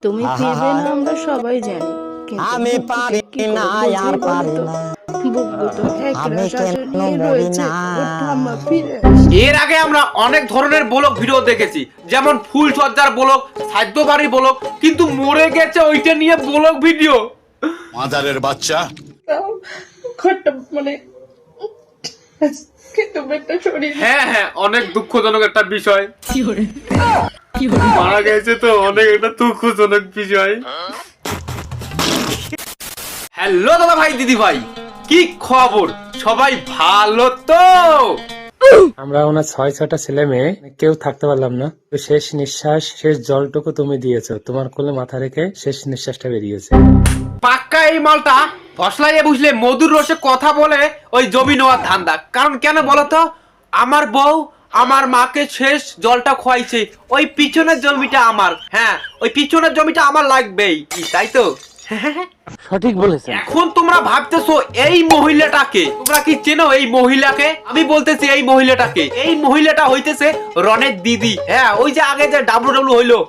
তুমি ফিরবে না আমরা সবাই জানি, কিন্তু আমি পারি না আর পারি না বুকু তো আমি একরা কেন নিয়ে মরি রয়েছে, না? ওর ঠাম্মা ফিরে এর আগে আমরা অনেক ধরনের ব্লগ ভিডিও দেখেছি, যেমন ফুল সজ্জার ব্লগ, খাদ্য বাড়ি ব্লগ, কিন্তু মরে গেছে ওইটা নিয়ে ব্লগ ভিডিও। মাদারের বাচ্চা তাও ঘরটা মানে কিন্তু একটা শরীর হ্যাঁ হ্যাঁ, অনেক দুঃখজনক একটা বিষয়। মারা গেছে তো অনেক একটা দুঃখজনক বিষয়। হ্যালো দাদা ভাই, দিদি ভাই, কি খবর? সবাই ভালো তো? আমরা ওনার 6-6টা ছেলে মেয়ে কেউ থাকতে পারলাম না। তো শেষ নিঃশ্বাস, শেষ জলটুকু তুমি দিয়েছো, তোমার কোলে মাথা রেখে শেষ নিঃশ্বাসটা বেরিয়েছে। পাক্কা এই মালটা ফসলাইয়ে বুঝলে মধুর রসে কথা বলে ওই জমি নেওয়ার ধান্দা। কারণ কেন বলতো, আমার বউ আমার মাকে শেষ জলটা খোয়াইছে, ওই পিছনের জমিটা আমার। হ্যাঁ, ওই পিছনের জমিটা আমার লাগবেই, তাই তো? সঠিক বলেছেন। এখন তোমরা ভাবতেছো এই মহিলাটাকে, তোমরা কি চেনো এই মহিলাকে? আমি বলতেছি এই মহিলাটাকে, এই মহিলাটা হইতেছে রনের দিদি। হ্যাঁ, ওই যে আগে যে ডাব্লিউ হইলো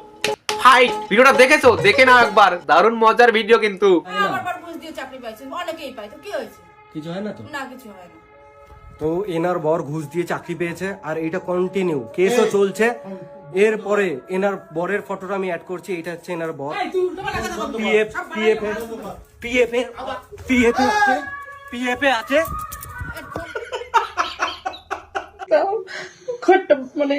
ফাইট, ভিডিওটা দেখেছো? দেখে নাও একবার, দারুণ মজার ভিডিও কিন্তু। আমার ঘুষ দিয়ে চাকরি পাইছেন, অনেকেই পায়, তো কি হয়েছে? কিছু হয় না তো? না, কিছু হয় না। তো এনার বর ঘুষ দিয়ে চাকরি পেয়েছে আর এটা কন্টিনিউ কেসও চলছে। এরপরে এনার বরের ফটোটা আমি অ্যাড করছি, এটা হচ্ছে এনার বর। পিএফ পিএফ পিএফ পিএফ আছে, পিএফ আছে। তাও ঘরটা মানে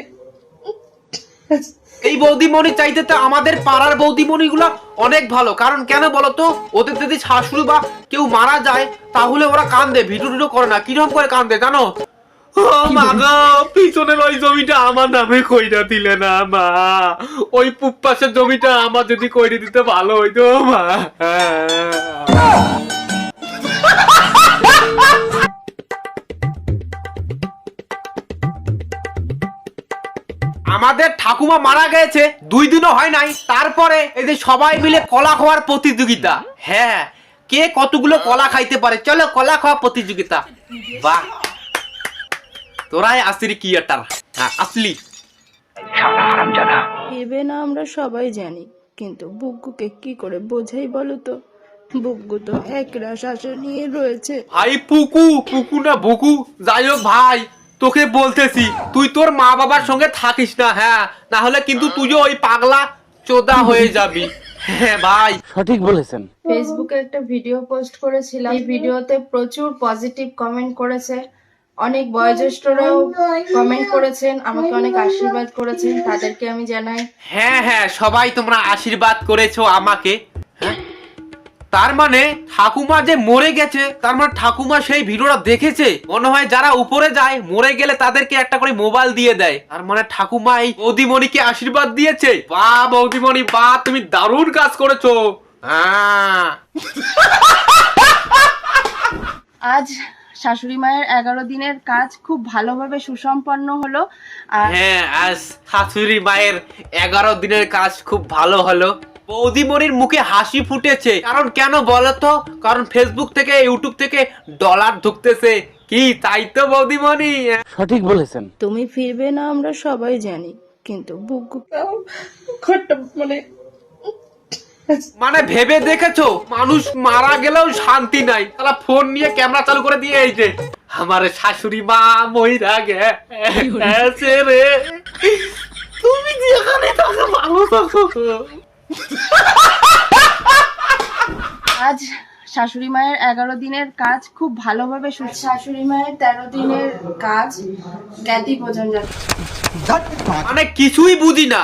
এই বৌদিমণি চাইতে তো আমাদের পাড়ার বৌদিমণি গুলা অনেক ভালো। কারণ কেন বলতো, ওদের যদি শাশুড়ি বা কেউ মারা যায় তাহলে ওরা কান্দে, ভিডিও টিডিও করে না। কিরকম করে কান্দে জানো? ও মা গো, পিছনের ওই জমিটা আমার নামে কইরা দিলে না মা, ওই পূব পাশের জমিটা আমার যদি কইরে দিতে ভালো হইতো মা। আমাদের ঠাকুমা মারা গেছে 2 দিনও হয় নাই, তারপরে এই যে সবাই মিলে কলা খাওয়ার প্রতিযোগিতা। হ্যাঁ, কে কতগুলো কলা খাইতে পারে, চলো কলা খাওয়া প্রতিযোগিতা। বাহ, তোরাই আসলি কি এটা? হ্যাঁ, আসলি ফিরবে না আমরা সবাই জানি, কিন্তু বুকুকে কি করে বোঝাই বলো তো? বুকু তো একরা নিয়ে রয়েছে। ভাই পুকু, পুকু না বুকু, যাই হোক ভাই, তোকে বলতেছি তুই তোর মা বাবার সঙ্গে থাকিস না। হ্যাঁ, না হলে কিন্তু তুইও ওই পাগলা চোদা হয়ে যাবি। হ্যাঁ ভাই, সঠিক বলেছেন। ফেসবুকে একটা ভিডিও পোস্ট করেছিলাম, এই ভিডিওতে প্রচুর পজিটিভ কমেন্ট করেছে, অনেক বয়োজ্যেষ্ঠরাও কমেন্ট করেছেন, আমাকে অনেক আশীর্বাদ করেছেন, তাদেরকে আমি জানাই। হ্যাঁ হ্যাঁ, সবাই তোমরা আশীর্বাদ করেছো আমাকে। হ্যাঁ, তার মানে ঠাকুমা যে মরে গেছে, তার মানে ঠাকুমা সেই ভিডিওটা দেখেছে। মনে হয় যারা উপরে যায় মরে গেলে তাদেরকে একটা করে মোবাইল দিয়ে দেয়। তার মানে ঠাকুমা এই বৌদিমণিকে আশীর্বাদ দিয়েছে। বাহ বৌদিমণি, বাহ, তুমি দারুণ কাজ করেছো। হ্যাঁ, আজ শাশুড়ি মায়ের 11 দিনের কাজ খুব ভালোভাবে সুসম্পন্ন হলো। আর হ্যাঁ, আজ শাশুড়ি মায়ের 11 দিনের কাজ খুব ভালো হলো। বৌদিমণির মুখে হাসি ফুটেছে। কারণ কেন বলতো, কারণ ফেসবুক থেকে ইউটিউব থেকে ডলার ঢুকতেছে। কি তাই তো বৌদিমণি? সঠিক বলেছেন। তুমি ফিরবে না আমরা সবাই জানি, কিন্তু বুকু ঘরটা মানে মানে ভেবে দেখেছো, মানুষ মারা গেলেও শান্তি নাই। তাহলে ফোন নিয়ে ক্যামেরা চালু করে দিয়ে এই যে আমার শাশুড়ি মা মহিলা গেছে রে, তুমি যেখানে থাকো ভালো থাকো। আজ শাশুড়ি মায়ের 11 দিনের কাজ খুব ভালোভাবে শাশুড়ি মায়ের 13 দিনের কাজ জ্ঞাতি ভোজন যাচ্ছে। মানে কিছুই বুঝি না।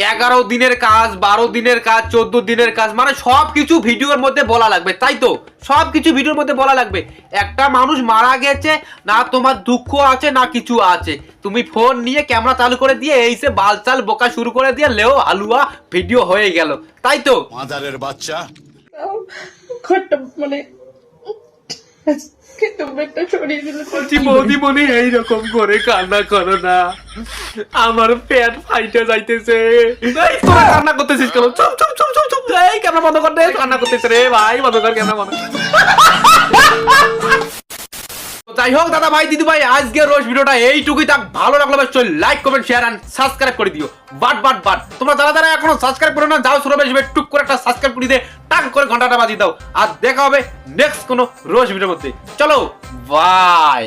11 দিনের কাজ, 12 দিনের কাজ, 14 দিনের কাজ, মানে সবকিছু ভিডিওর মধ্যে বলা লাগবে, তাই তো? সবকিছু ভিডিওর মধ্যে বলা লাগবে। একটা মানুষ মারা গেছে না, তোমার দুঃখ আছে না কিছু আছে, তুমি ফোন নিয়ে ক্যামেরা চালু করে দিয়ে এইসে বালচাল বোকা শুরু করে দিয়ে লেও হালুয়া ভিডিও হয়ে গেল, তাই তো? মাদারের বাচ্চা ঘরটা মানে কিন্তু একটা শরীর বলছি বৌদিমণি এইরকম করে কান্না করো না, আমার পেট ফাইটে যাইতেছে। এই তোরা কান্না করতেছিস কেন? চুপ চুপ চুপ চুপ চুপ, এই ক্যামেরা বন্ধ কর দে, কান্না করতেছে রে ভাই, বন্ধ কর ক্যামেরা বন্ধ। যাই হোক দাদা ভাই দিদি ভাই, আজকের রোজ ভিডিওটা এইটুকুই থাক। ভালো লাগলে অবশ্যই like comment share and subscribe করে দিও। বাট তোমরা যারা এখনো সাবস্ক্রাইব করো না, যাও শুরু বেশি টুক করে একটা সাবস্ক্রাইব করে দিয়ে টাক করে ঘন্টাটা বাজিয়ে দাও। আর দেখা হবে নেক্সট কোনো রোজ ভিডিওর মধ্যে। চলো বাই।